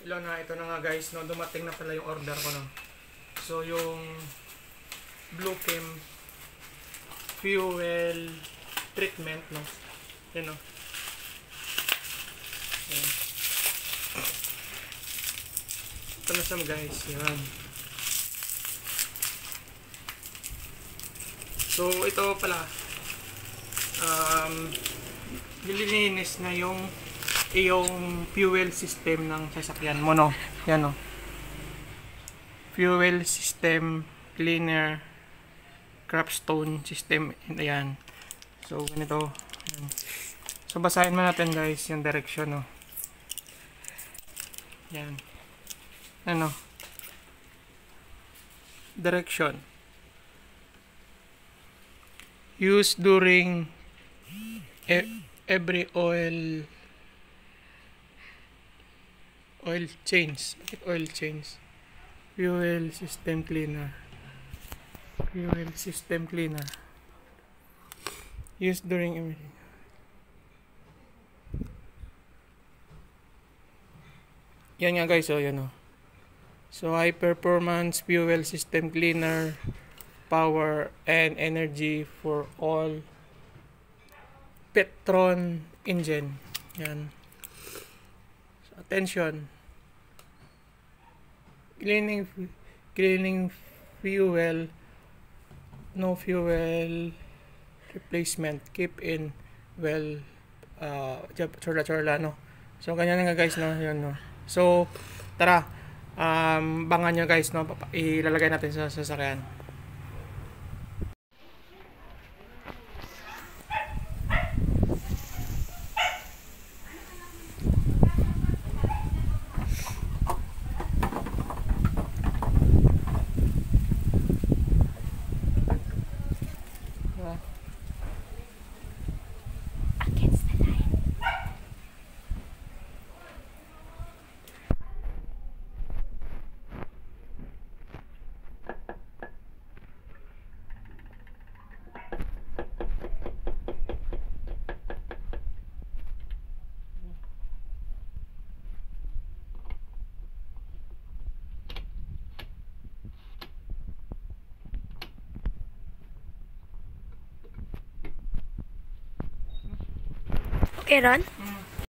lang na ito na nga guys, no, dumating na pala yung order ko, no. So yung Bluechem fuel treatment, no. Yan, no. Yan. Ito na siya guys, yan. So ito pala nililinis na yung fuel system ng sasakyan mo, no. Yan, no. Fuel system cleaner crapstone system. Ayan. So ganito. Ayan. So basahin mo natin guys yung direction, no. Yan. Ano? Direction. Use during every oil change. Oil change. Fuel system cleaner. Fuel system cleaner. Use during everything. Yan nga guys, oh, yan, oh. So high performance fuel system cleaner, power and energy for all Petron engine. Yan. So, attention. Cleaning fuel, no fuel replacement. Keep in well chorla, no. So ganyan nga guys, no. Yan, no. So tara, bangan nyo guys, no. Ilalagay natin sa sasakyan. Okay, Ron?